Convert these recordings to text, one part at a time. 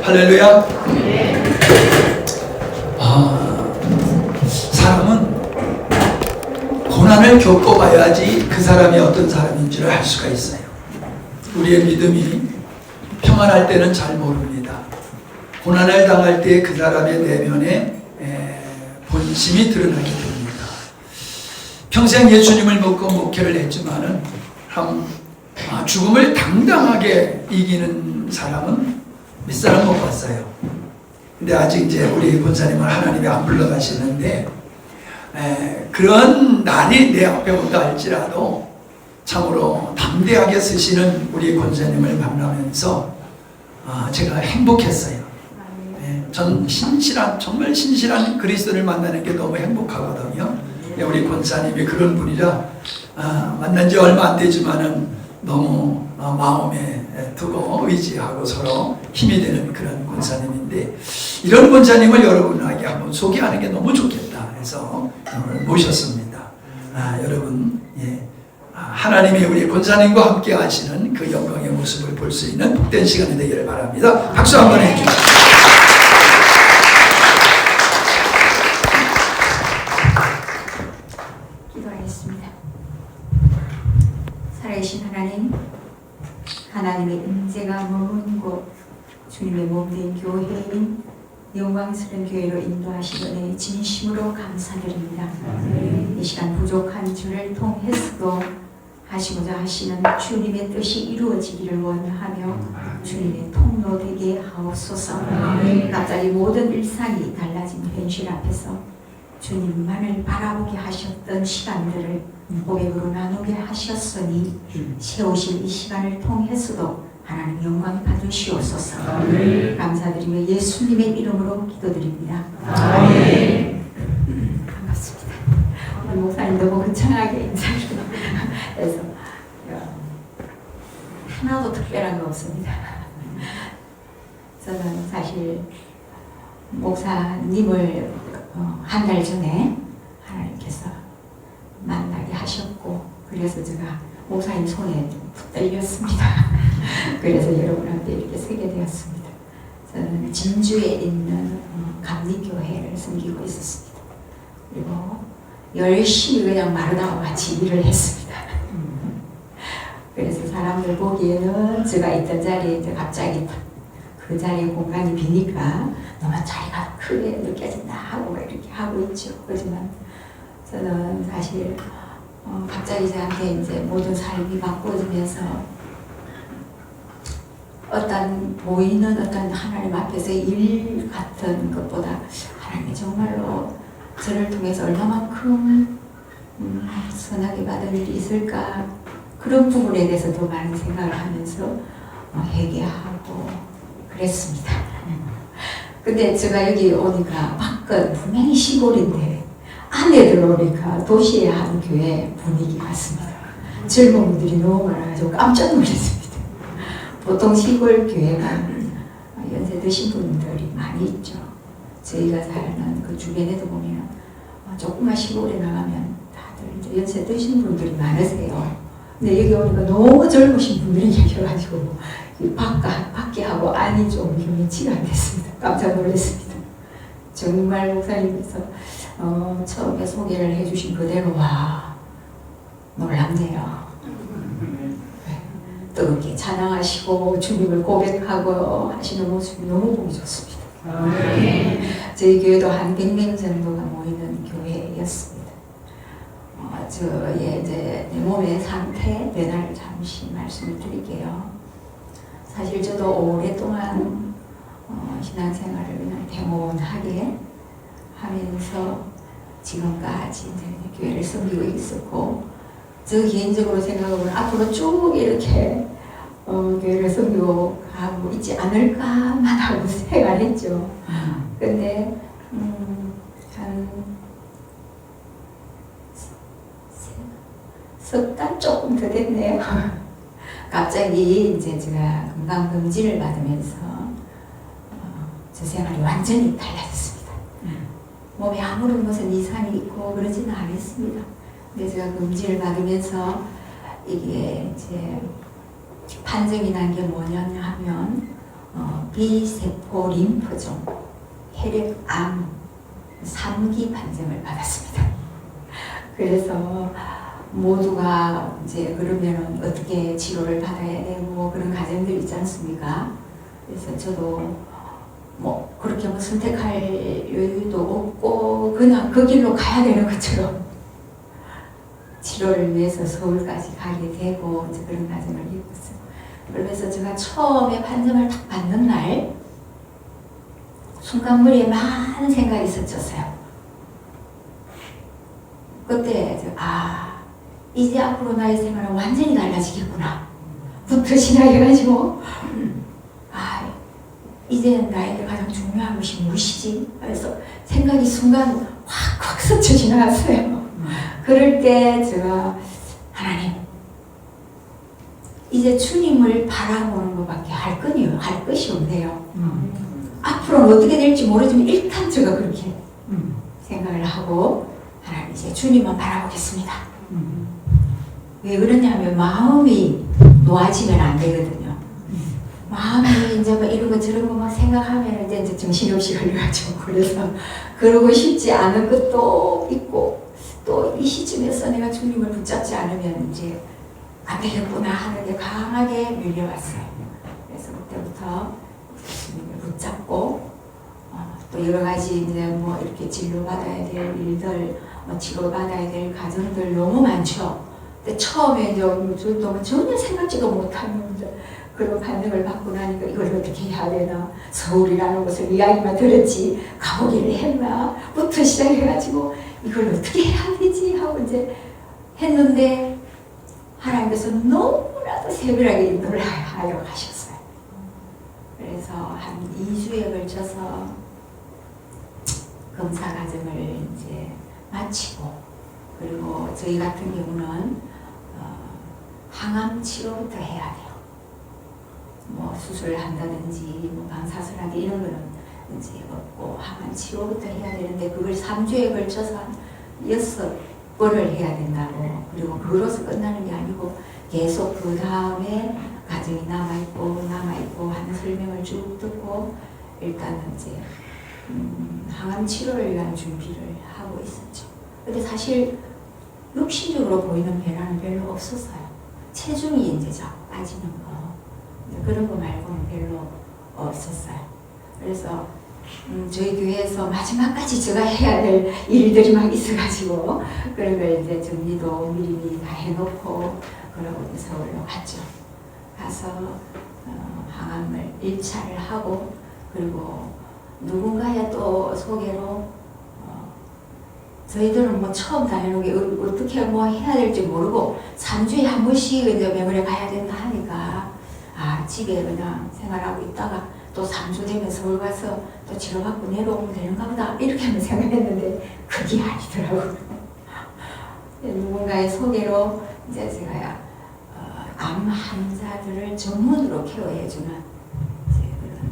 할렐루야. 사람은 고난을 겪어봐야지 그 사람이 어떤 사람인 줄 알 수가 있어요. 우리의 믿음이 평안할 때는 잘 모릅니다. 고난을 당할 때 그 사람의 내면에 본심이 드러나게 됩니다. 평생 예수님을 믿고 목회를 했지만은 죽음을 당당하게 이기는 사람은 몇 사람 못 봤어요. 근데 아직 이제 우리 권사님은 하나님이 안 불러가시는데 그런 날이 내 앞에 온다 할지라도 참으로 담대하게 쓰시는 우리 권사님을 만나면서 제가 행복했어요. 전 정말 신실한 그리스도를 만나는 게 너무 행복하거든요. 우리 권사님이 그런 분이라 만난 지 얼마 안 되지만은 너무 마음에 두고 의지하고 서로 힘이 되는 그런 권사님인데, 이런 권사님을 여러분에게 한번 소개하는 게 너무 좋겠다 해서 오늘 모셨습니다. 여러분, 하나님이 우리 권사님과 함께 하시는 그 영광의 모습을 볼 수 있는 복된 시간이 되기를 바랍니다. 박수 한번 해주시죠. 기도하겠습니다. 살아계신 하나님, 하나님의 은혜가 머문 곳, 주님의 몸된 교회인 영광스러운 교회로 인도하시는 진심으로 감사드립니다. 이 시간 부족한 주를 통해서도 하시고자 하시는 주님의 뜻이 이루어지기를 원하며 주님의 통로 되게 하옵소서. 갑자기 모든 일상이 달라진 현실 앞에서 주님만을 바라보게 하셨던 시간들을 고백으로 나누게 하셨으니 세우실 이 시간을 통해서도 하나님 영광 받으시옵소서. 감사드리며 예수님의 이름으로 기도드립니다. 반갑습니다. 오늘 목사님 너무 거창하게 인사를 해서 하나도 특별한 거 없습니다. 저는 사실 목사님을 한 달 전에 하나님께서 만나게 하셨고, 그래서 제가 목사님 손에 푹 떨렸습니다. 그래서 여러분한테 이렇게 서게 되었습니다. 저는 진주에 있는 감리교회를 섬기고 있었습니다. 그리고 열심히 그냥 마르다와 같이 일을 했습니다. 그래서 사람들 보기에는 제가 있던 자리에 이제 갑자기 그 자리에 공간이 비니까 너무 자리가 크게 느껴진다 하고 이렇게 하고 있죠. 그렇지만 저는 사실 갑자기 저한테 이제 모든 삶이 바꿔지면서 어떤 보이는 어떤 하나님 앞에서 일 같은 것보다 하나님이 정말로 저를 통해서 얼마만큼 선하게 받은 일이 있을까, 그런 부분에 대해서 더 많은 생각을 하면서 회개하고 그랬습니다. 근데 제가 여기 오니까 밖은 분명히 시골인데 안에 들어오니까 도시의 한 교회 분위기 같습니다. 젊은 분들이 너무 많아가지고 깜짝 놀랐습니다. 보통 시골 교회만 연세 드신 분들이 많이 있죠. 저희가 사는 그 주변에도 보면 조그만 시골에 나가면 다들 이제 연세 드신 분들이 많으세요. 근데 여기 오니까 너무 젊으신 분들이 계셔가지고 밖에 하고 안이 좀 경치가 안 됐습니다. 깜짝 놀랐습니다. 정말 목사님께서 처음에 소개를 해주신 그대로 와 놀랍네요. 뜨겁게 찬양하시고 주님을 고백하고 하시는 모습이 너무 보기 좋습니다. 저희 교회도 한 100명 정도가 모이는 교회였습니다. 저의 이제 내 몸의 상태 변화를 잠시 말씀을 드릴게요. 사실 저도 오랫동안 신앙생활을 그냥 평온하게 하면서 지금까지 이제 교회를 섬기고 있었고, 저 개인적으로 생각하면 앞으로 쭉 이렇게 교회를 섬기고 가고 있지 않을까만 하고 생각했죠. 근데 한 석 달 조금 더 됐네요. 갑자기 이제 제가 건강검진을 받으면서 제 생활이 완전히 달라졌습니다. 몸에 아무런 무슨 이상이 있고 그러지는 않았습니다. 근데 제가 검진을 받으면서 이게 이제 판정이 난 게 뭐냐 하면 B세포 림프종 혈액암 3기 판정을 받았습니다. 그래서 모두가 이제 그러면 어떻게 치료를 받아야 되고 그런 과정들 있지 않습니까? 그래서 저도 뭐 그렇게 뭐 선택할 여유도 없고 그냥 그 길로 가야 되는 것처럼 치료를 위해서 서울까지 가게 되고 이제 그런 과정을 겪었어요. 그러면서 제가 처음에 판정을 딱 받는 날 순간 머리에 많은 생각이 스쳤어요. 그때 이제 앞으로 나의 생활은 완전히 달라지겠구나 부터 시작해가지고 이제 나에게 가장 중요한 것이 무엇이지? 그래서 생각이 순간 확 스쳐 지나갔어요. 그럴 때 제가 하나님 이제 주님을 바라보는 것밖에 할 것이 없네요. 앞으로는 어떻게 될지 모르지만 일단 제가 그렇게 생각을 하고 하나님 이제 주님만 바라보겠습니다. 왜 그러냐면 마음이 놓아지면 안 되거든요. 마음이 이제 막 이런 거 저런 거 막 생각하면 이제 정신없이 걸려가지고 그래서 그러고 싶지 않은 것도 있고 또 이 시점에서 내가 주님을 붙잡지 않으면 이제 안 되겠구나 하는 게 강하게 밀려왔어요. 그래서 그때부터 주님을 붙잡고 또 여러 가지 이제 뭐 이렇게 진료받아야 될 일들, 뭐 치료받아야 될 과정들 너무 많죠. 근데 처음에 이제 저도 전혀 생각지도 못하는 그런 반응을 받고 나니까 이걸 어떻게 해야 되나, 서울이라는 곳을 이야기만 들었지 가보기를 했나 부터 시작해가지고 이걸 어떻게 해야 되지 하고 이제 했는데 하나님께서 너무나도 세밀하게 인도를 하여 가셨어요. 그래서 한 2주에 걸쳐서 검사 과정을 이제 마치고, 그리고 저희 같은 경우는 항암 치료부터 해야 돼요. 뭐 수술을 한다든지 뭐 방사선하기 이런 거는 이제 없고 항암 치료부터 해야 되는데 그걸 3주에 걸쳐서 한 6번을 해야 된다고. 그리고 그로서 끝나는 게 아니고 계속 그 다음에 과정이 남아있고 하는 설명을 쭉 듣고 일단은 이제 항암 치료를 위한 준비를 하고 있었죠. 근데 사실 육신적으로 보이는 변화는 별로 없었어요. 체중이 이제 자꾸 빠지는 거 그런 거 말고는 별로 없었어요. 그래서 저희 교회에서 마지막까지 제가 해야 될 일들이 막 있어가지고 그런 걸 이제 정리도 미리 다 해놓고 그러고 서울로 갔죠. 가서 항암을 1차를 하고, 그리고 누군가의 또 소개로 저희들은 뭐 처음 다니는 게 어떻게 뭐 해야 될지 모르고 3주에 한 번씩 이제 병원에 가야 된다 하니까 집에 그냥 생활하고 있다가 또 3주 되면 서울 가서 또 치료받고 내려오면 되는가 보다 이렇게만 생각했는데 그게 아니더라고요. 누군가의 소개로 이제 제가 암 환자들을 전문으로 케어해주는 그런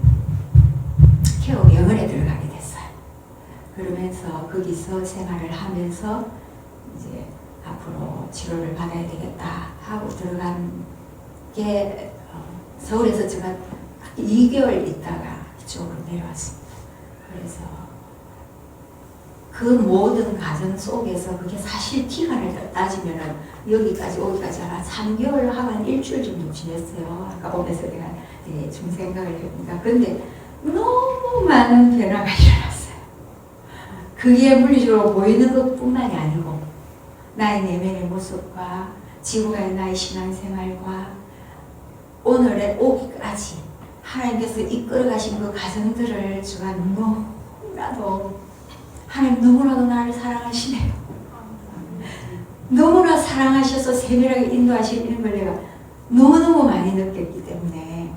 케어 병원에 들어가게 됐어요. 그러면서 거기서 생활을 하면서 이제 앞으로 치료를 받아야 되겠다 하고 들어간 게 서울에서 제가 2개월 있다가 이쪽으로 내려왔습니다. 그래서 그 모든 과정 속에서 그게 사실 기간을 따지면은 여기까지 오기까지 한 3개월 하고 한 일주일 정도 지냈어요. 아까 오면서 내가 좀 생각을 해보니까. 근데 너무 많은 변화가 일어났어요. 그게 물리적으로 보이는 것 뿐만이 아니고 나의 내면의 모습과 지구의 나의 신앙생활과 오늘에 오기까지 하나님께서 이끌어 가신 그 과정들을 제가 너무나도 하나님 너무나도 나를 사랑하시네요. 너무나 사랑하셔서 세밀하게 인도하시는 걸 내가 너무너무 많이 느꼈기 때문에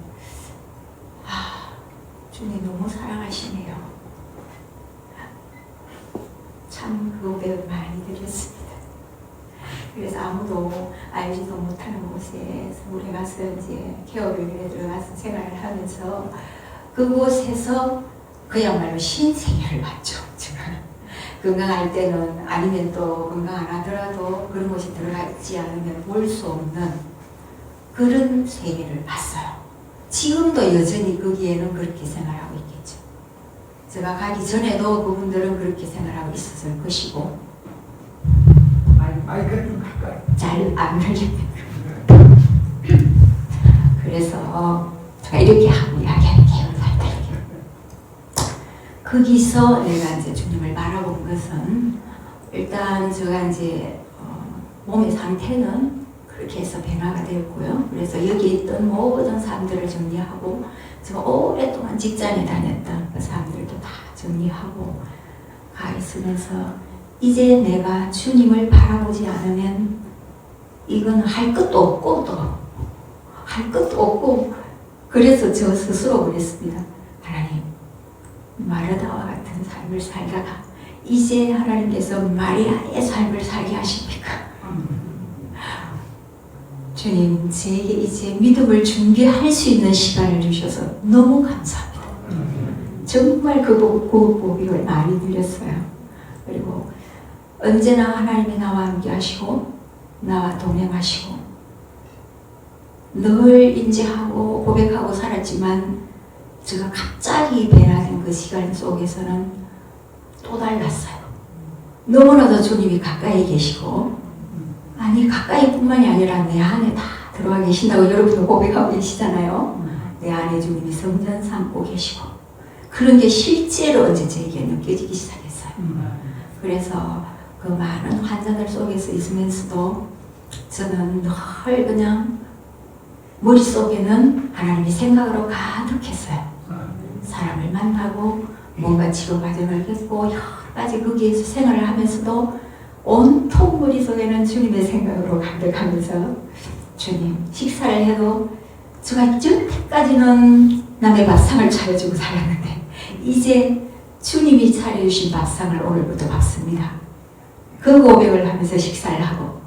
주님 너무 사랑하시네요. 참 그 고백을 많이 드렸습니다. 그래서 아무도 알지도 못하는 곳에 서울에 가서 이제 케어병원에 들어가서 생활을 하면서 그곳에서 그야말로 신생애를 봤죠. 제가 건강할 때는 아니면 또 건강 안 하더라도 그런 곳에 들어가 있지 않으면 볼 수 없는 그런 세계를 봤어요. 지금도 여전히 거기에는 그렇게 제가 가기 전에도 그분들은 그렇게 생각하고 있었을 것이고 마이크 좀 가까이. 잘 안 들립니다. 그래서 제가 이렇게 하고 이야기할게요. 잘 들리게. 거기서 내가 이제 주님을 바라본 것은 일단 제가 이제 몸의 상태는 그렇게 해서 변화가 되었고요. 그래서 여기 있던 모든 사람들을 정리하고 제가 오랫동안 직장에 다녔던 그 사람들도 다 정리하고 가 있으면서 이제 내가 주님을 바라보지 않으면 이건 할 것도 없고 또 할 것도 없고 그래서 저 스스로 그랬습니다. 하나님 마르다와 같은 삶을 살다가 이제 하나님께서 마리아의 삶을 살게 하십니까? 주님 제게 이제 믿음을 준비할 수 있는 시간을 주셔서 너무 감사합니다. 정말 그 복이 많이 들렸어요. 그리고 언제나 하나님이 나와 함께 하시고 나와 동행하시고 늘 인지하고 고백하고 살았지만 제가 갑자기 변화된 그 시간 속에서는 또 달랐어요. 너무나도 주님이 가까이 계시고 아니 가까이뿐만이 아니라 내 안에 다 들어와 계신다고 여러분도 고백하고 계시잖아요. 내 안에 주님이 성전 삼고 계시고 그런 게 실제로 이제 제게 느껴지기 시작했어요. 그래서 그 많은 환자들 속에서 있으면서도 저는 늘 그냥 머릿속에는 하나님의 생각으로 가득했어요. 사람을 만나고 뭔가 치료 과정을 겪고 여러 가지 거기에서 생활을 하면서도 온통 머릿속에는 주님의 생각으로 가득하면서 주님 식사를 해도 제가 여태까지는 남의 밥상을 차려주고 살았는데 이제 주님이 차려주신 밥상을 오늘부터 받습니다. 그 고백을 하면서 식사를 하고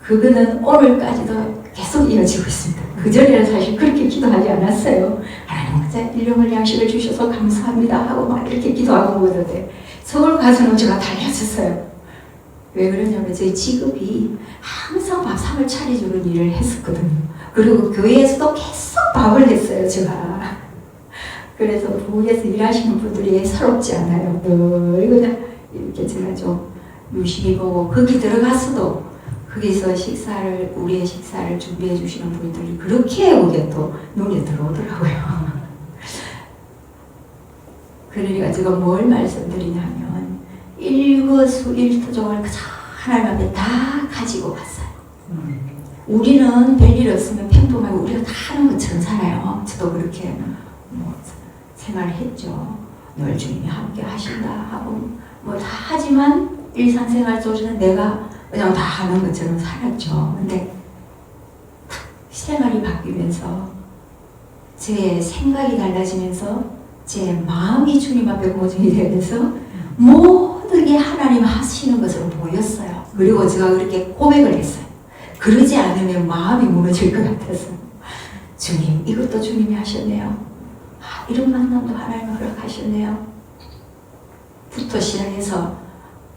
그거는 오늘까지도 계속 이어지고 있습니다. 그전에는 사실 그렇게 기도하지 않았어요. 하나님 진짜 일용할 양식을 주셔서 감사합니다 하고 막 이렇게 기도하고 그러는데 서울 가서는 제가 달려졌어요. 왜 그러냐면 제 직업이 항상 밥상을 차려주는 일을 했었거든요. 그리고 교회에서도 계속 밥을 했어요 제가. 그래서 부엌에서 일하시는 분들이 서럽지 않아요. 늘 그냥 이렇게 제가 좀 유심히 보고 거기 들어갔어도 거기서 식사를 우리의 식사를 준비해 주시는 분들이 그렇게 그게 또 눈에 들어오더라고요. 그러니까 제가 뭘 말씀드리냐면 일거수일투족을 그저 하나님 앞에 다 가지고 갔어요. 우리는 별일 없으면 평범하게 우리가 다 하는 것처럼 살아요. 저도 그렇게 뭐 생활을 했죠. 늘 주님이 함께 하신다 하고 뭐 다 하지만 일상생활 속에서는 내가 그냥 다 하는 것처럼 살았죠. 근데 생활이 바뀌면서 제 생각이 달라지면서 제 마음이 주님 앞에 고정이 되면서 모든 게 하나님 하시는 것으로 보였어요. 그리고 제가 그렇게 고백을 했어요. 그러지 않으면 마음이 무너질 것 같아서 주님 이것도 주님이 하셨네요. 아, 이런 만남도 하나님이 허락하셨네요. 부터 시작해서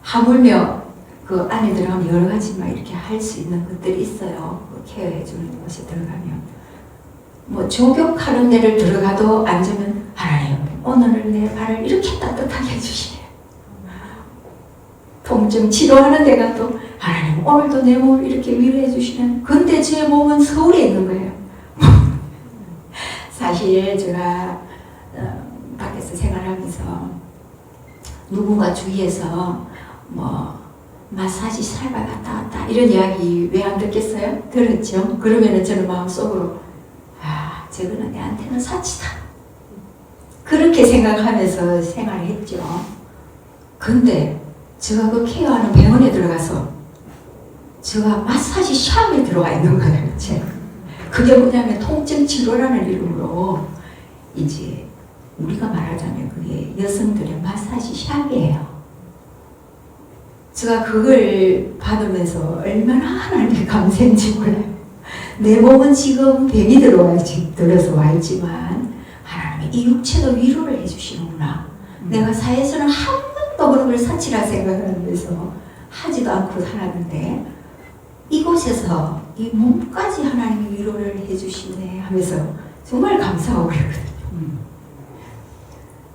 하물며 그 안에 들어가면 여러 가지 막 이렇게 할 수 있는 것들이 있어요. 그 케어해 주는 곳에 들어가면 뭐 조격하는 데를 들어가도 앉으면 하나님 오늘은 내 발을 이렇게 따뜻하게 해주시네요. 통증 치료하는 데 가도 하나님 오늘도 내 몸을 이렇게 위로해 주시네. 근데 제 몸은 서울에 있는 거예요. 사실 제가 밖에서 생활하면서 누군가 주위에서 뭐 마사지 살바 갔다 왔다 이런 이야기 왜 안 듣겠어요? 들었죠? 그러면은 저는 마음속으로 아 저거는 내한테는 사치다 그렇게 생각하면서 생활을 했죠. 근데 제가 그 케어하는 병원에 들어가서 제가 마사지 샵에 들어와 있는 거예요. 제가 그게 뭐냐면 통증 치료라는 이름으로 이제 우리가 말하자면 그게 여성들의 마사지 샵이에요. 제가 그걸 받으면서 얼마나 하나님께 감사했는지 몰라요. 내 몸은 지금 뱀이 들어서 와 있지만 하나님이 이 육체도 위로를 해주시는구나. 내가 사회에서는 한 번도 그런 걸 사치라 생각하면서 하지도 않고 살았는데 이곳에서 이 몸까지 하나님이 위로를 해주시네 하면서 정말 감사하고 그러거든요.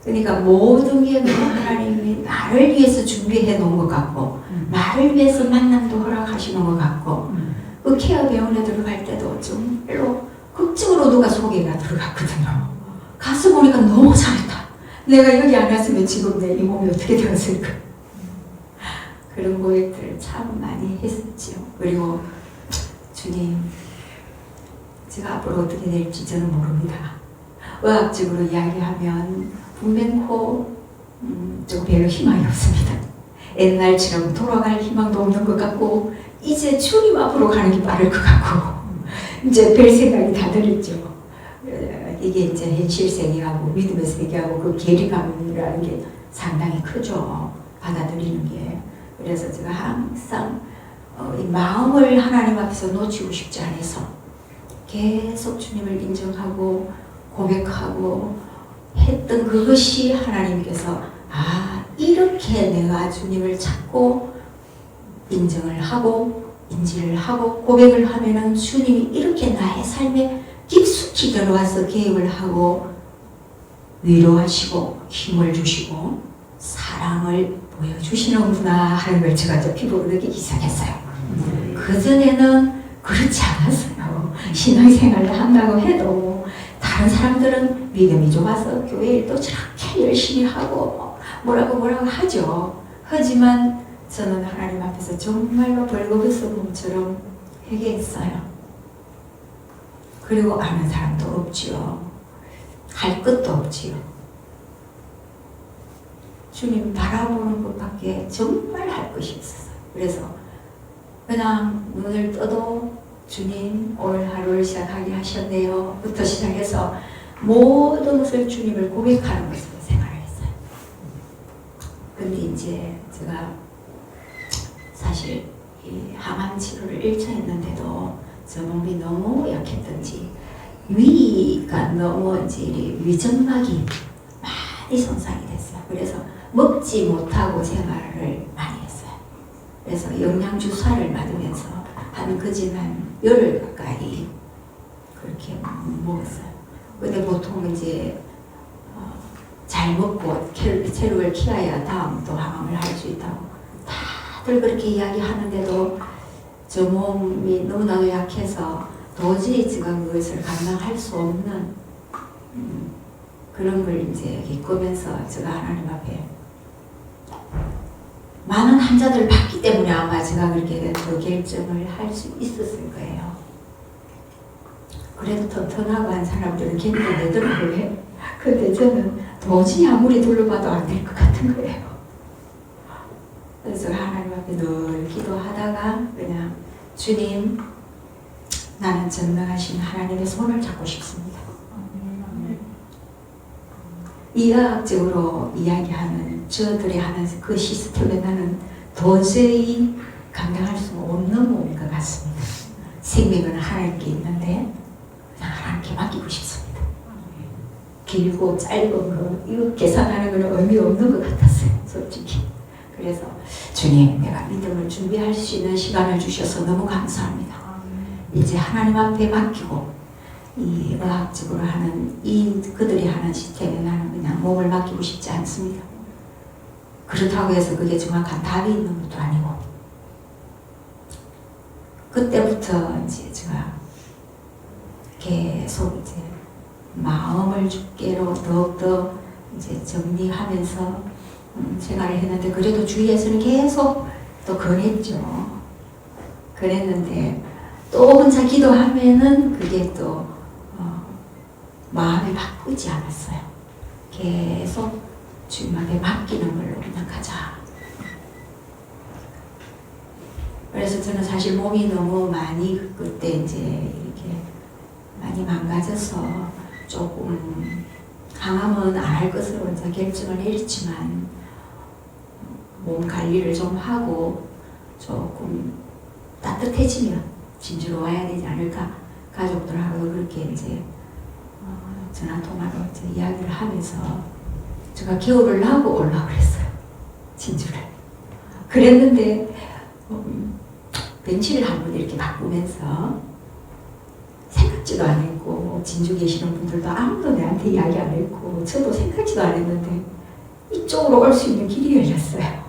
그러니까 모든 게 하나님이 나를 위해서 준비해 놓은 것 같고 나를 위해서 만남도 허락하시는 것 같고 그 케어 병원에 들어갈 때도 정말로 극적으로 누가 소개가 들어갔거든요. 가서 보니까 너무 잘했다. 내가 여기 안 왔으면 지금 내 이 몸이 어떻게 되었을까. 그런 고백들을 참 많이 했었죠. 그리고 주님, 제가 앞으로 어떻게 될지 저는 모릅니다. 의학적으로 이야기하면 분명코 좀 별로 희망이 없습니다. 옛날처럼 돌아갈 희망도 없는 것 같고 이제 주님 앞으로 가는 게 빠를 것 같고 이제 별 생각이 다 들었죠. 이게 이제 현실 세계하고 믿음의 세계하고 그 괴리감이라는 게 상당히 크죠. 받아들이는 게. 그래서 제가 항상 이 마음을 하나님 앞에서 놓치고 싶지 않아서 계속 주님을 인정하고 고백하고 했던 그것이 하나님께서 이렇게 내가 주님을 찾고 인정을 하고 인지를 하고 고백을 하면은 주님이 이렇게 나의 삶에 깊숙이 들어와서 개입을 하고 위로하시고 힘을 주시고 사랑을 보여주시는구나 하는 걸 제가 저 피부로 느끼기 시작했어요. 그전에는 그렇지 않았어요. 신앙생활을 한다고 해도 다른 사람들은 믿음이 좋아서 교회 일도 저렇게 열심히 하고 뭐라고 하죠. 하지만 저는 하나님 앞에서 정말로 벌거벗은 몸처럼 회개했어요. 그리고 아는 사람도 없지요. 할 것도 없지요. 주님 바라보는 것밖에 정말 할 것이 없었어요. 그래서 그냥 눈을 떠도 주님 오늘 하루를 시작하게 하셨네요 부터 시작해서 모든 것을 주님을 고백하는 것으로 생활을 했어요. 근데 이제 제가 사실 이 항암 치료를 1차 했는데도 저 몸이 너무 약했던지 위가 너무 이제 위점막이 많이 손상이 됐어요. 그래서 먹지 못하고 생활을 많이 했어요. 그래서 영양주사를 맞으면서 한 그진 한 열흘 가까이 그렇게 먹었어요. 근데 보통 이제 잘 먹고 체력을 키워야 다음 또 항암을 할 수 있다고 다들 그렇게 이야기하는데도 저 몸이 너무나도 약해서 도저히 제가 그것을 감당할 수 없는 그런 걸 이제 겪으면서 제가 하나님 앞에 많은 환자들을 봤기 때문에 아마 제가 그렇게 그 결정을 할 수 있었을 거예요. 그래도 튼튼하고 한 사람들은 견뎌내더라고요. 근데 저는 도저히 아무리 둘러봐도 안 될 것 같은 거예요. 그래서 하나님 앞에 늘 기도하다가 그냥 주님, 나는 전능하신 하나님의 손을 잡고 싶습니다. 의학적으로 이야기하는 저들이 하는 그 시스템에 나는 도저히 감당할 수 없는 몸인 것 같습니다. 생명은 하나님께 있는데 그냥 하나님께 맡기고 싶습니다. 길고 짧은 거 이거 계산하는 건 의미 없는 것 같았어요. 솔직히. 그래서 주님, 내가 믿음을 준비할 수 있는 시간을 주셔서 너무 감사합니다. 이제 하나님 앞에 맡기고 이 의학적으로 하는 그들이 하는 시스템에 나는 그냥 몸을 맡기고 싶지 않습니다. 그렇다고 해서 그게 정확한 답이 있는 것도 아니고 그때부터 이제 제가 계속 이제 마음을 주께로 더욱더 이제 정리하면서 생활을 했는데 그래도 주위에서는 계속 또 권했죠. 그랬는데 또 혼자 기도하면은 그게 또 마음이 바꾸지 않았어요. 계속 주님 앞에 맡기는 걸로 그냥 가자. 그래서 저는 사실 몸이 너무 많이 그때 이제 이렇게 많이 망가져서 조금 항암은 안 할 것으로 이제 결정을 내렸지만 몸 관리를 좀 하고 조금 따뜻해지면 진주로 와야 되지 않을까 가족들하고 그렇게 이제 전화 통화로 이제 이야기를 하면서 제가 겨울을 나고 올라오고 그랬어요. 진주를. 그랬는데 벤치를 한번 이렇게 바꾸면서 생각지도 안 했고 진주 계시는 분들도 아무도 내한테 이야기 안 했고 저도 생각지도 안 했는데 이쪽으로 올 수 있는 길이 열렸어요.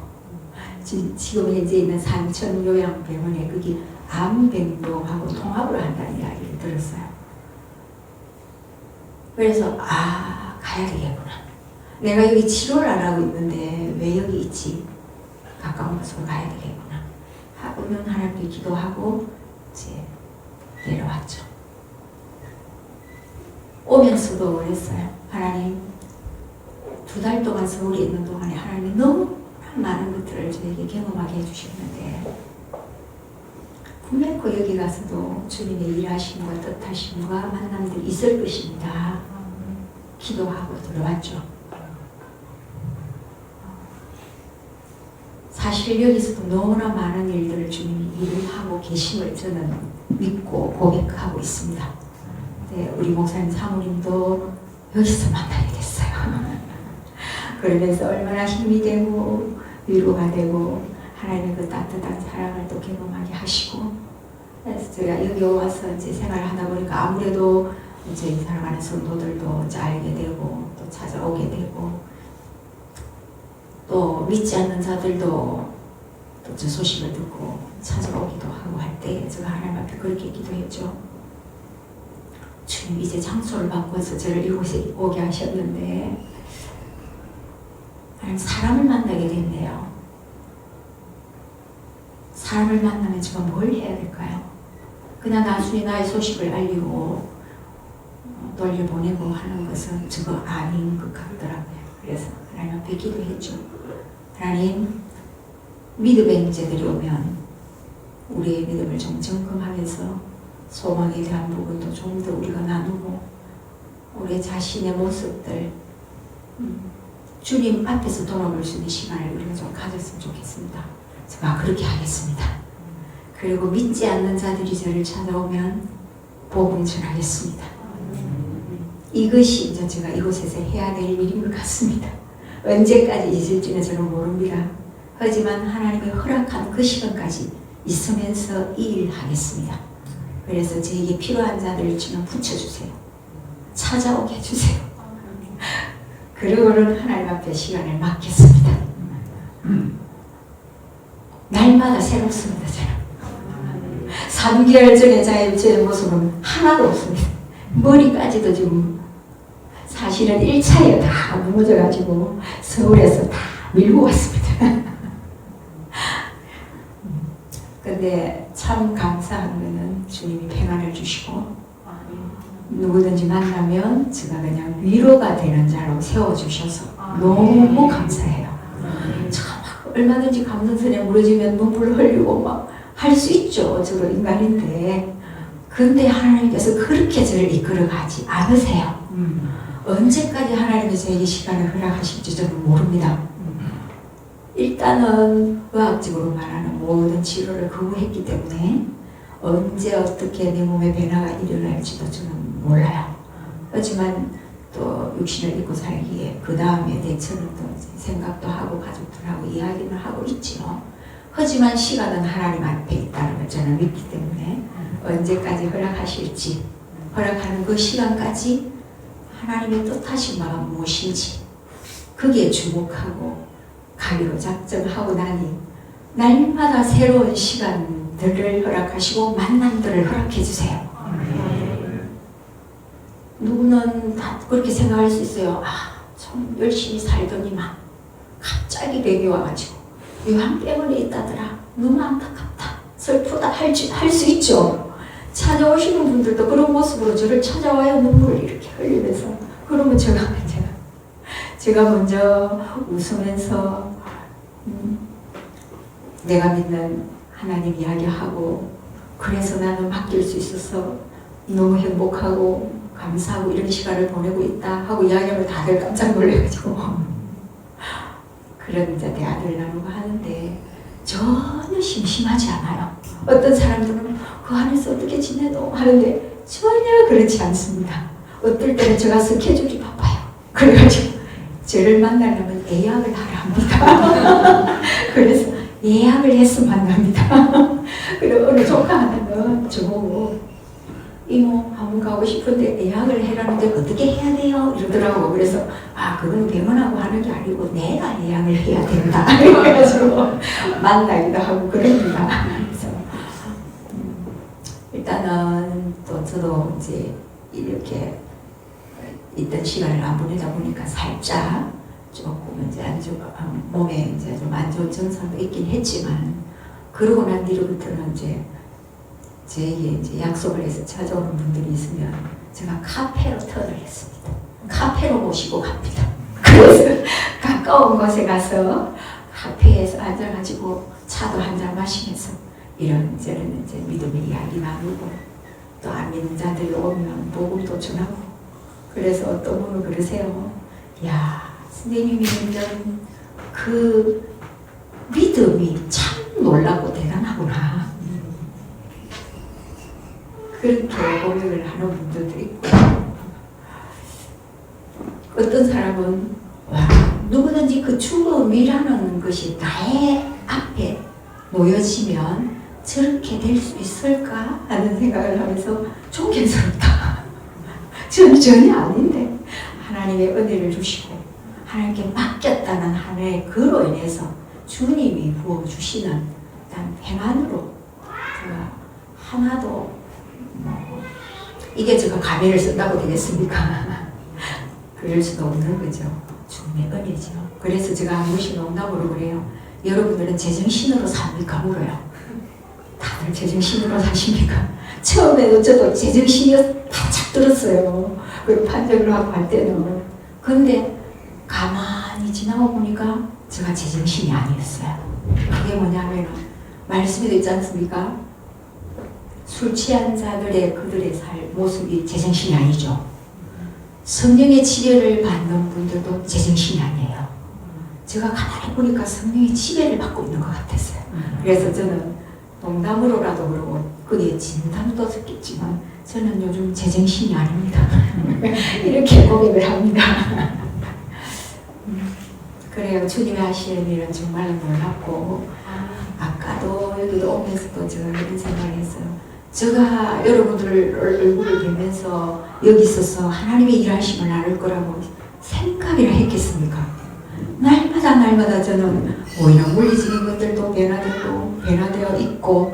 지금 현재 있는 산천요양병원에 거기 암병동하고 통합을 한다는 이야기를 들었어요. 그래서 가야 되겠구나. 내가 여기 치료를 안 하고 있는데 왜 여기 있지? 가까운 곳으로 가야 되겠구나 하고는 하나님께 기도하고 이제 내려왔죠. 오면서도 그랬어요. 하나님, 2달 동안 서울에 있는 동안에 하나님이 너무 많은 것들을 저에게 경험하게 해주셨는데 분명히 여기 가서도 주님의 일하심과 뜻하심과 만남들이 있을 것입니다. 기도하고 들어왔죠. 사실 여기서도 너무나 많은 일들을 주님이 일을 하고 계심을 저는 믿고 고백하고 있습니다. 네, 우리 목사님 사모님도 여기서 만나게 됐어요. 그러면서 얼마나 힘이 되고 위로가 되고 하나님의 그 따뜻한 사랑을 또 경험하게 하시고, 그래서 제가 여기 와서 이제 생활을 하다 보니까 아무래도 이제 사랑하는 성도들도 이제 알게 되고 또 찾아오게 되고 또 믿지 않는 자들도 또 저 소식을 듣고 찾아오기도 하고 할 때 제가 하나님 앞에 그렇게 기도했죠. 주님, 이제 장소를 바꿔서 저를 이곳에 오게 하셨는데 하나님, 사람을 만나게 됐네요. 사람을 만나면 제가 뭘 해야 될까요? 그냥 단순히 나의 소식을 알리고 돌려보내고 하는 것은 저거 아닌 것 같더라고요. 그래서 하나님 앞에 기도했죠. 하나님, 믿음의 문제들이 오면 우리의 믿음을 좀 점검하면서 소망에 대한 부분도 좀 더 우리가 나누고 우리 자신의 모습들 주님 앞에서 돌아볼 수 있는 시간을 우리가 좀 가졌으면 좋겠습니다. 제가 그렇게 하겠습니다. 그리고 믿지 않는 자들이 저를 찾아오면 복음 전하겠습니다. 이것이 이제 제가 이곳에서 해야 될 일인 것 같습니다. 언제까지 있을지는 저는 모릅니다. 하지만 하나님이 허락한 그 시간까지 있으면서 이 일을 하겠습니다. 그래서 저에게 필요한 자들을 주님 붙여주세요. 찾아오게 해주세요. 그리고는 하나님 앞에 시간을 맡겠습니다. 날마다 새롭습니다. 저는 3개월 전에 저의 모습은 하나도 없습니다. 머리까지도 지금 사실은 1차에 다 무너져가지고 서울에서 다 밀고 왔습니다. 근데 참 감사한 거는 주님이 평안을 주시고 누구든지 만나면 제가 그냥 위로가 되는 자로 세워주셔서 너무 감사해요. 참 얼마든지 감동선에 무너지면 눈물 흘리고 막 할 수 있죠. 저도 인간인데. 근데 하나님께서 그렇게 저를 이끌어가지 않으세요. 언제까지 하나님이 저에게 시간을 허락하실지 저는 모릅니다. 일단은 의학적으로 말하는 모든 치료를 거부했기 때문에 언제 어떻게 내 몸에 변화가 일어날지도 저는 몰라요. 하지만 또 육신을 입고 살기에 그 다음에 대처는 또 생각도 하고 가족들하고 이야기를 하고 있지요. 하지만 시간은 하나님 앞에 있다는 걸 저는 믿기 때문에 언제까지 허락하실지, 허락하는 그 시간까지 하나님의 뜻하신 바가 무엇인지 거기에 주목하고 가기로 작정하고 나니 날마다 새로운 시간들을 허락하시고 만남들을 허락해 주세요. 누구는 다 그렇게 생각할 수 있어요. 참 열심히 살더니만 갑자기 병이 와가지고 요양병원에 있다더라. 너무 안타깝다. 슬프다. 할 수 있죠. 찾아오시는 분들도 그런 모습으로 저를 찾아와요. 눈물을 이렇게 흘리면서. 그러면 제가 먼저 웃으면서 내가 믿는 하나님 이야기하고 그래서 나는 맡길 수 있어서 너무 행복하고 감사하고 이런 시간을 보내고 있다 하고 이야기하면 다들 깜짝 놀래가지고 그런 이제 대화를 나누고 하는데 전혀 심심하지 않아요. 어떤 사람들은 그 안에서 어떻게 지내노 하는데 전혀 그렇지 않습니다. 어떨 때는 제가 스케줄이 바빠요. 그래가지고 저를 만나려면 예약을 하라 합니다. 그래서 예약을 해서 만납니다. 그리고 어느 조카 하나는 저보고 이모 한번 가고 싶은데 예약을 해라는데 어떻게 해야 돼요? 이러더라고. 그래서 그건 병원하고 하는 게 아니고 내가 예약을 해야 된다. 그래가지고 만나기도 하고 그럽니다. 그래서 일단은 또 저도 이제 이렇게 있던 시간을 안 보내다 보니까 살짝 조금 이제 몸에 이제 좀 안 좋은 증상도 있긴 했지만 그러고 난 뒤로부터는 이제 제게 이제 약속을 해서 찾아오는 분들이 있으면 제가 카페로 턴을 했습니다. 카페로 모시고 갑니다. 그래서 가까운 곳에 가서 카페에서 앉아가지고 차도 한잔 마시면서 이런저런 이제 믿음의 이야기 나누고 또 안 믿는 자들 오면 복음도 전하고 그래서 어떤 분은 그러세요. 야, 선생님이 있는 그 믿음이 참 놀랍고 대단하구나. 그렇게 고백을 하는 분들도 있고 어떤 사람은 누구든지 그 죽음이라는 것이 나의 앞에 놓여지면 저렇게 될 수 있을까 하는 생각을 하면서 존경스럽다. 저는 전혀 아닌데 하나님의 은혜를 주시고 하나님께 맡겼다는 하나의 그로 인해서 주님이 부어주시는 평안으로 제가 하나도 이게 제가 가면을 쓴다고 되겠습니까? 그럴 수도 없는 거죠. 주님의 은혜죠. 그래서 제가 한 번씩 농담으로 그래요. 여러분들은 제정신으로 삽니까? 물어요. 다들 제정신으로 사십니까? 처음에도 저도 제정신이 바짝 들었어요. 그 판정을 하고 할 때는. 근데 가만히 지나고 보니까 제가 제정신이 아니었어요. 그게 뭐냐면 말씀에도 있지 않습니까? 술 취한 자들의 그들의 모습이 제정신이 아니죠. 성령의 지배를 받는 분들도 제정신이 아니에요. 제가 가만히 보니까 성령의 지배를 받고 있는 것 같았어요. 그래서 저는 농담으로라도 그러고 그게 진담도 섞였지만 저는 요즘 제정신이 아닙니다. 이렇게 고백을 합니다. 그래요. 주님이 하시는 일은 정말 놀랍고 아까도 여기도 오면서도 제가 이런 생각을 했어요. 제가 여러분들 얼굴을 보면서 여기 있어서 하나님의 일하심을 나눌 거라고 생각이나 했겠습니까? 날마다 저는 오히려 물리적인 것들도 변화되어 있고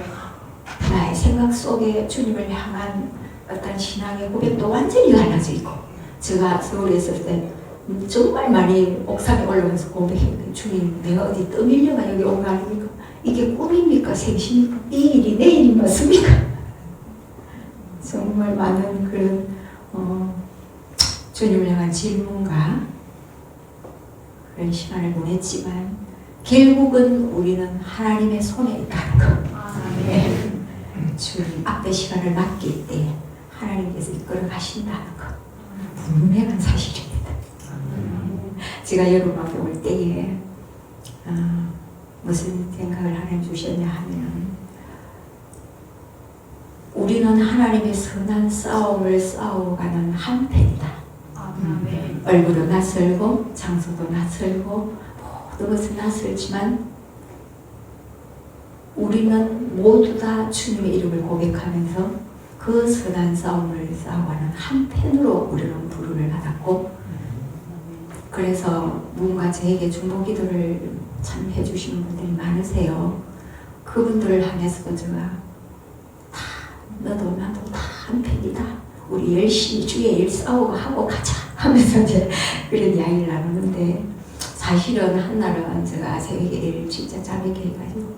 나의 생각 속에 주님을 향한 어떤 신앙의 고백도 완전히 달라져 있고 제가 서울에 있을 때 정말 많이 옥상에 올라가서 고백했는데 주님 내가 어디 떠밀려가 여기 온 거 아닙니까? 이게 꿈입니까? 생시입니까? 이 일이 내 일이 맞습니까? 정말 많은 그런 주님을 향한 질문과 그런 시간을 보냈지만 결국은 우리는 하나님의 손에 있다는 것. 네. 주님 앞에 시간을 맡길 때 하나님께서 이끌어 가신다는 것. 분명한 사실입니다. 제가 여러분 앞에 올 때에 무슨 생각을 하나님 주셨냐 하면 우리는 하나님의 선한 싸움을 싸워가는 한편이다. 얼굴도 낯설고 장소도 낯설고 모든 것은 낯설지만 우리는 모두 다 주님의 이름을 고백하면서 그 선한 싸움을 싸워가는 한편으로 우리는 부름을 받았고 그래서 누군가 저에게 중보기도를 참 해주시는 분들이 많으세요. 그분들을 향해서도 제가 다 너도 나도 다 한편이다. 우리 열심히 주의 일 싸우고 하고 가자 하면서 이제 그런 이야기를 나누는데 사실은 한날은 제가 새벽에 진짜 자매게 해가지고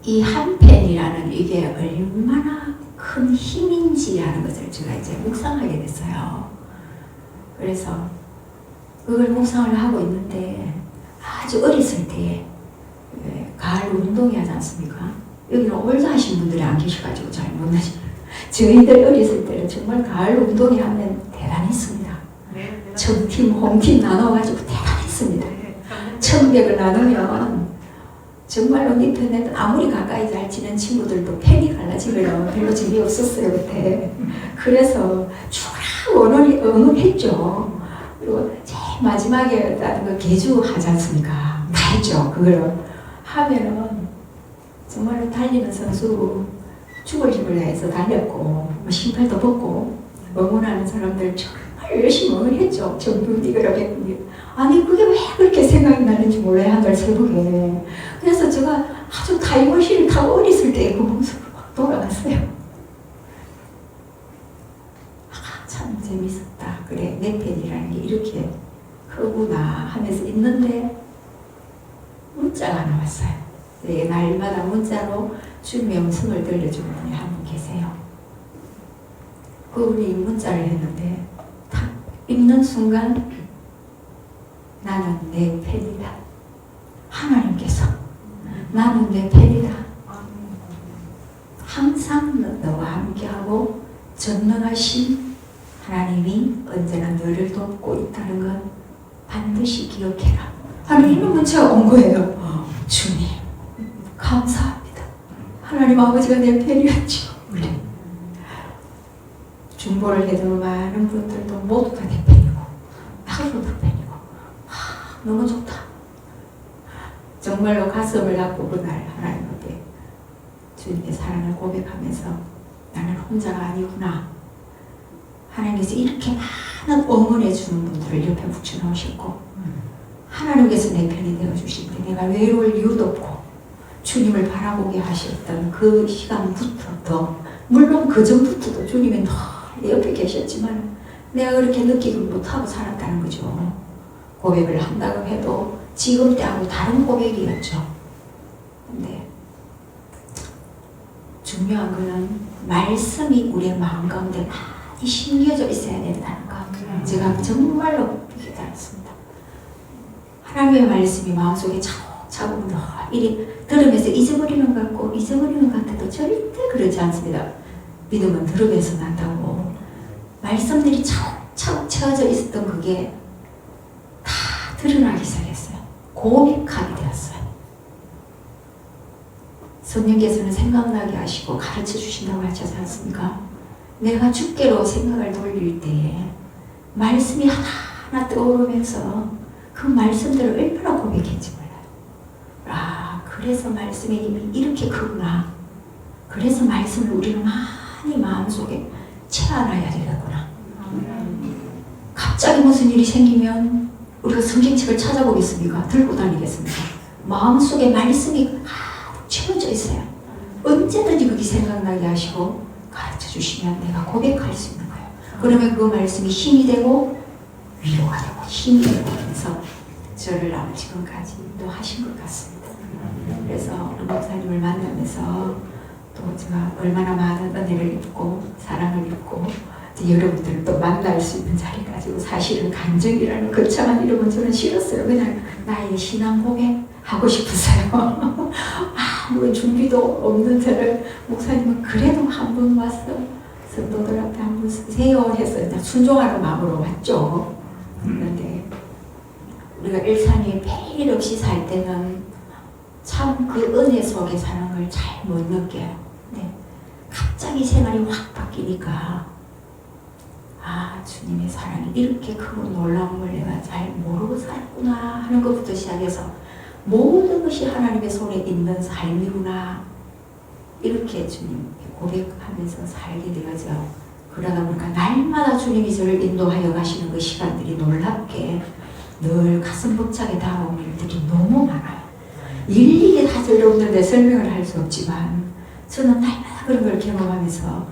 이 한편이라는 이게 얼마나 큰 힘인지라는 것을 제가 이제 묵상하게 됐어요. 그래서 그걸 묵상을 하고 있는데 아주 어렸을 때 가을 운동회 하지 않습니까? 여기는 올드하신 분들이 안 계셔가지고 잘 못하시죠. 저희들 어렸을 때는 정말 가을 운동회 하면 대단했습니다. 정팀, 홈팀 나눠가지고 대단했습니다. 청백을 나누면 정말로 네 편에 아무리 가까이 잘 지낸 친구들도 팬이 갈라지면 별로 재미없었어요 그때. 그래서 죽으라 응원했죠. 그리고 제일 마지막에 그 개주 하지 않습니까? 다 했죠. 그걸 하면은 정말로 달리는 선수 죽을 힘을 다해서 달렸고 뭐 신발도 벗고 응원하는 사람들 정말 열심히 응원했죠. 정규니 그러겠군요. 아니 그게 왜 그렇게 생각이 나는지 몰라요. 한 달 새벽에. 그래서 제가 아주 타임머신을 타고 어렸을 때 그 모습으로 막 돌아갔어요. 아, 참 재밌었다. 그래 내 팬이라는 게 이렇게 크구나 하면서 있는데 문자가 하나 왔어요. 네, 날마다 문자로 주님의 음성을 들려주는 분이 한 분 계세요. 그분이 문자를 했는데 탁 읽는 순간 나는 내 팬이다. 하나님께서 나는 내 팬이다. 항상 너와 함께하고 전능하신 하나님이 언제나 너를 돕고 있다는 건 반드시 기억해라. 하는 이런 문자가 온 거예요. 주님 감사합니다. 하나님 아버지가 내 팬이었죠. 중보를 해도 많은 분들도 모두 다 내 팬이고 나도 팬이고 너무 좋다. 정말로 가슴을 닫고 그날 하나님 앞에 주님의 사랑을 고백하면서 나는 혼자가 아니구나. 하나님께서 이렇게 많은 응원해 주는 분들을 옆에 붙여놓으셨고 하나님께서 내 편이 되어주실 때 내가 외로울 이유도 없고 주님을 바라보게 하셨던 그 시간부터 물론 그 전부터도 주님이 늘 옆에 계셨지만 내가 그렇게 느끼지 못하고 살았다는 거죠. 고백을 한다고 해도 지금 때하고 다른 고백이었죠. 근데 중요한 거는 말씀이 우리의 마음 가운데 많이 심겨져 있어야 된다는 거. 제가 정말로 깨달았습니다. 하나님의 말씀이 마음속에 차곡차곡 이리 들으면서 잊어버리는 것 같고 잊어버리는 것 같아도 절대 그러지 않습니다. 믿음은 들으면서 난다고. 말씀들이 차곡차곡 채워져 있었던 그게 다 드러나기 시작했어요. 고백하게 되었어요. 성령께서는 생각나게 하시고 가르쳐 주신다고 하지 않습니까? 내가 주께로 생각을 돌릴 때에 말씀이 하나하나 떠오르면서 그 말씀들을 얼마나 고백했지 몰라요. 아, 그래서 말씀의 힘이 이렇게 크구나. 그래서 말씀을 우리는 많이 마음속에 채워놔야 되겠구나. 갑자기 무슨 일이 생기면 우리가 성경책을 찾아보겠습니까? 들고 다니겠습니까? 마음속에 말씀이 채워져 있어요. 언제든지 그게 생각나게 하시고 가르쳐 주시면 내가 고백할 수 있는 거예요. 그러면 그 말씀이 힘이 되고 위로가 되고 힘이 되고 하면서 저를 아마 지금까지 인도하신 것 같습니다. 그래서 우리 목사님을 만나면서 또 제가 얼마나 많은 은혜를 입고 사랑을 입고 여러분들을 또 만날 수 있는 자리 가지고 사실은 간증이라는 거창한 이름은 저는 싫었어요. 그냥 나의 신앙 고백 하고 싶었어요. 아무런 준비도 없는 저를 목사님은 그래도 한 번 와서 성도들 앞에 한 번 세요 해서 순종하는 마음으로 왔죠. 그런데 우리가 일상에 별일 없이 살 때는 참 그 은혜 속의 사랑을 잘 못 느껴요. 네. 갑자기 생활이 확 바뀌니까 아, 주님의 사랑이 이렇게 크고 놀라운 걸 내가 잘 모르고 살았구나 하는 것부터 시작해서 모든 것이 하나님의 손에 있는 삶이구나 이렇게 주님께 고백하면서 살게 되어져. 그러다 보니까 날마다 주님이 저를 인도하여 가시는 그 시간들이 놀랍게 늘 가슴 벅차게 다가오는 일들이 너무 많아요. 일일이 다 여러분들한테 설명을 할 수 없지만 저는 날마다 그런 걸 경험하면서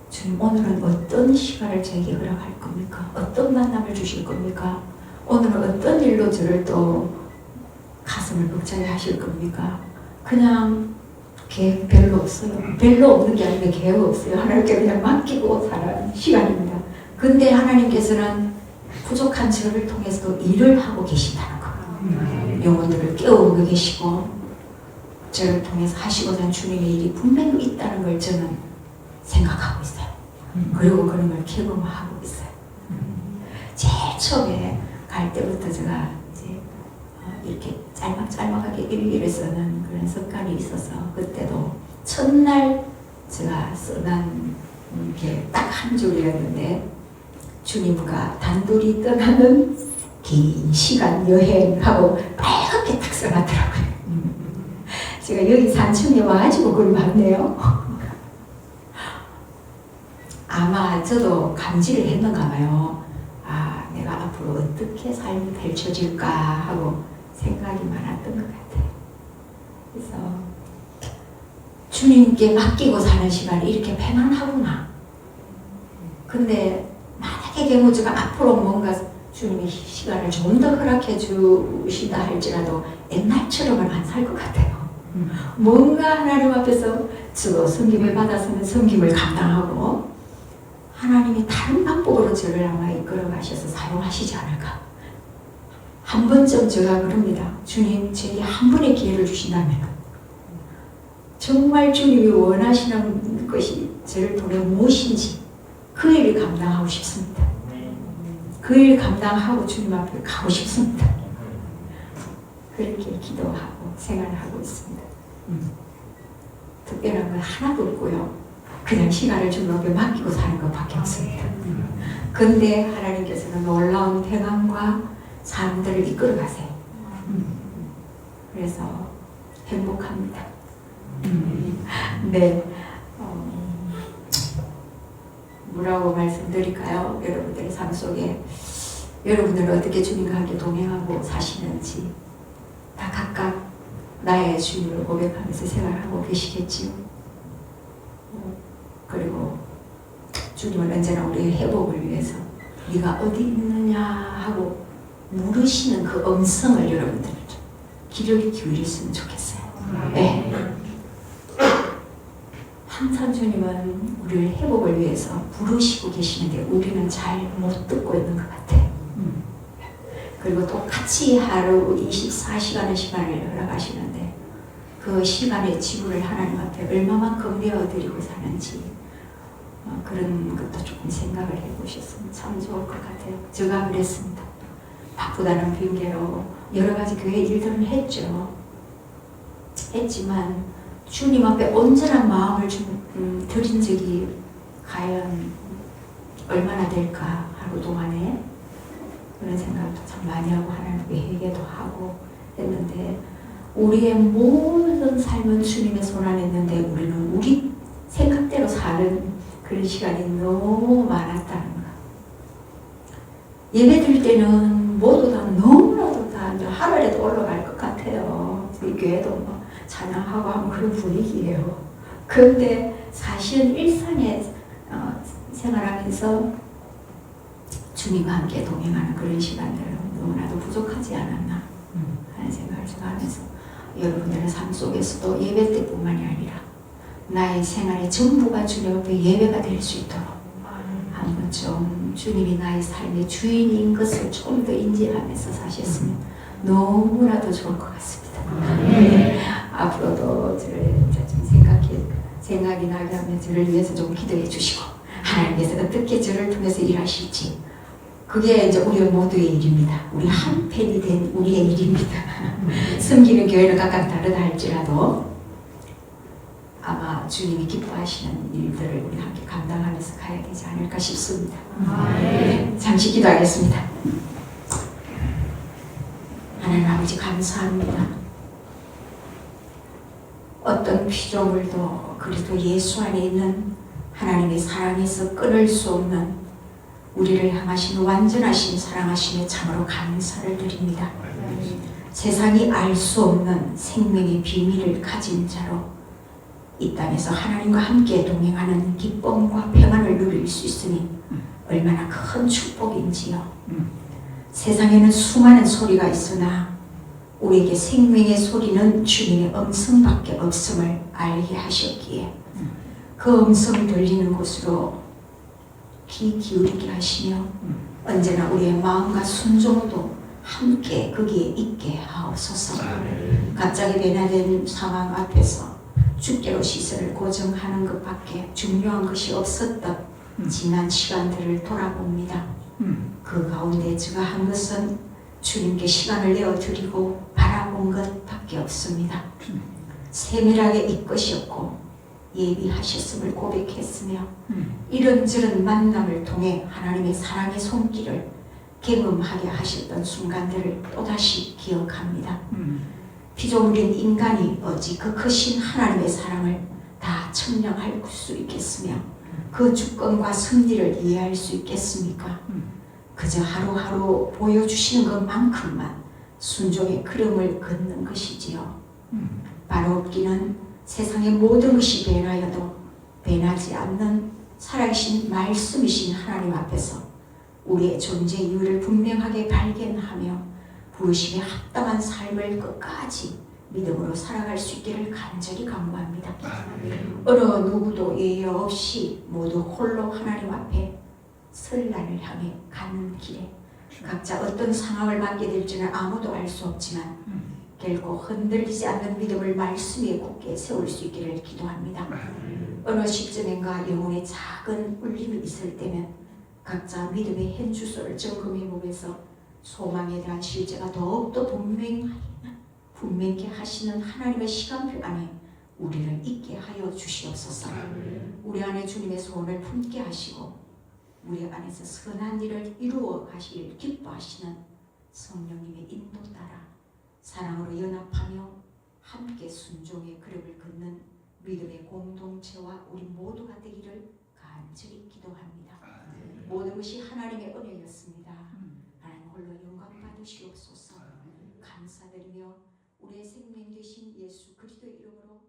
주님 오늘은 어떤 시간을 저에게 허락할 겁니까? 어떤 만남을 주실 겁니까? 오늘은 어떤 일로 저를 또 가슴을 벅차게 하실 겁니까? 그냥 계획 별로 없어요. 별로 없는 게 아니라 계획 없어요. 하나님께 그냥 맡기고 살아가는 시간입니다. 근데 하나님께서는 부족한 저를 통해서 일을 하고 계신다는 거. 영혼들을 깨우고 계시고 저를 통해서 하시고자 하는 주님의 일이 분명히 있다는 걸 저는 생각하고 있어요. 그리고 그런 걸 경험하고 있어요. 제일 처음에 갈 때부터 제가 이제 이렇게 짤막짤막하게 일기를 쓰는 그런 습관이 있어서 그때도 첫날 제가 써난 게 딱 한 줄이었는데 주님과 단둘이 떠나는 긴 시간 여행하고 빨갛게 딱 써놨더라고요. 제가 여기 산청에 와가지고 그걸 봤네요. 아마 저도 감지를 했는가 봐요. 아, 내가 앞으로 어떻게 삶이 펼쳐질까 하고 생각이 많았던 것 같아요. 그래서 주님께 맡기고 사는 시간이 이렇게 편안하구나. 근데 만약에 경우가 앞으로 뭔가 주님이 시간을 좀 더 허락해 주신다 할지라도 옛날처럼은 안 살 것 같아요. 뭔가 하나님 앞에서 저 섬김을 받아서는 섬김을 감당하고 하나님이 다른 방법으로 저를 아마 이끌어 가셔서 사용하시지 않을까. 한 번쯤 제가 그럽니다. 주님, 제게 한 번의 기회를 주신다면 정말 주님이 원하시는 것이 저를 통해 무엇인지 그 일을 감당하고 싶습니다. 그 일 감당하고 주님 앞에 가고 싶습니다. 그렇게 기도하고 생활하고 있습니다. 특별한 건 하나도 없고요. 그냥 시간을 주님 앞에 맡기고 사는 것밖에 없습니다. 근데 하나님께서는 놀라운 평안과 사람들을 이끌어 가세요. 그래서 행복합니다. 네. 뭐라고 말씀드릴까요? 여러분들의 삶 속에 여러분들은 어떻게 주님과 함께 동행하고 사시는지 다 각각 나의 주님을 고백하면서 생활하고 계시겠지요. 그리고 주님은 언제나 우리의 회복을 위해서 네가 어디 있느냐 하고 물으시는 그 음성을 여러분들 귀를 기울였으면 좋겠어요. 네. 항상 주님은 우리를 회복을 위해서 부르시고 계시는데 우리는 잘 못 듣고 있는 것 같아요. 그리고 똑같이 하루 24시간의 시간을 허락하시는데 그 시간의 지불을 하나님 앞에 얼마만큼 내어드리고 사는지 그런 것도 조금 생각을 해보셨으면 참 좋을 것 같아요. 제가 그랬습니다. 바쁘다는 핑계로 여러 가지 교회 일들을 했지만 주님 앞에 온전한 마음을 드린 적이 과연 얼마나 될까 하루 동안에 그런 생각도 참 많이 하고 하나님께 회개도 하고 했는데 우리의 모든 삶은 주님의 손 안에 있는데 우리는 우리 생각대로 사는 그런 시간이 너무 많았다는 거. 예배 드릴 때는 모두 다 너무나도 다 하늘에도 올라갈 것 같아요. 이 교회도 뭐 찬양하고 하면 그런 분위기예요. 그런데 사실은 일상에 생활하면서 주님과 함께 동행하는 그런 시간들은 너무나도 부족하지 않았나 하는 생각을 제가 하면서 여러분들의 삶 속에서도 예배 때뿐만이 아니라 나의 생활의 전부가 주님 앞에 예배가 될 수 있도록 한번 좀 주님이 나의 삶의 주인인 것을 좀 더 인지하면서 사셨으면 너무나도 좋을 것 같습니다. 앞으로도 저를 좀 생각이 나게 하면 저를 위해서 좀 기도해 주시고 하나님께서 어떻게 저를 통해서 일하실지 그게 이제 우리 모두의 일입니다. 우리 한 팬이 된 우리의 일입니다. 섬기는 교회는 각각 다르다 할지라도 아마 주님이 기뻐하시는 일들을 우리 함께 감당하면서 가야 되지 않을까 싶습니다. 잠시 기도하겠습니다. 하나님 아버지 감사합니다. 어떤 피조물도 그리스도 예수 안에 있는 하나님의 사랑에서 끊을 수 없는 우리를 향하신 완전하신 사랑하심에 참으로 감사를 드립니다. 세상이 알 수 없는 생명의 비밀을 가진 자로 이 땅에서 하나님과 함께 동행하는 기쁨과 평안을 누릴 수 있으니 얼마나 큰 축복인지요. 세상에는 수많은 소리가 있으나 우리에게 생명의 소리는 주님의 음성밖에 없음을 알게 하셨기에 그 음성을 들리는 곳으로 귀 기울이게 하시며 언제나 우리의 마음과 순종도 함께 거기에 있게 하옵소서. 갑자기 변화된 상황 앞에서 주께로 시선을 고정하는 것밖에 중요한 것이 없었던 지난 시간들을 돌아봅니다. 그 가운데 제가 한 것은 주님께 시간을 내어드리고 바라본 것밖에 없습니다. 세밀하게 이끄셨고 예비하셨음을 고백했으며 이런저런 만남을 통해 하나님의 사랑의 손길을 경험하게 하셨던 순간들을 또다시 기억합니다. 피조물인 인간이 어찌 그 크신 하나님의 사랑을 다 측량할 수 있겠으며 그 주권과 승리를 이해할 수 있겠습니까? 그저 하루하루 보여주시는 것만큼만 순종의 걸음을 걷는 것이지요. 바로 없기는 세상의 모든 것이 변하여도 변하지 않는 살아계신 말씀이신 하나님 앞에서 우리의 존재 이유를 분명하게 발견하며 부르심에 합당한 삶을 끝까지 믿음으로 살아갈 수 있기를 간절히 간구합니다. 어느 누구도 예외 없이 모두 홀로 하나님 앞에 설날을 향해 가는 길에 각자 어떤 상황을 맞게 될지는 아무도 알 수 없지만 결코 흔들리지 않는 믿음을 말씀 위에 굳게 세울 수 있기를 기도합니다. 어느 시점인가 영혼의 작은 울림이 있을 때면 각자 믿음의 현주소를 점검해 보면서 소망에 대한 실제가 더욱더 분명케 하시는 하나님의 시간표 안에 우리를 있게 하여 주시옵소서. 우리 안에 주님의 소원을 품게 하시고 우리 안에서 선한 일을 이루어 가시길 기뻐하시는 성령님의 인도 따라 사랑으로 연합하며 함께 순종의 그룹을 걷는 믿음의 공동체와 우리 모두가 되기를 간절히 기도합니다. 모든 것이 하나님의 은혜였습니다. 하나님 홀로 영광 받으시옵소서. 감사드리며 우리의 생명 되신 예수 그리스도의 이름으로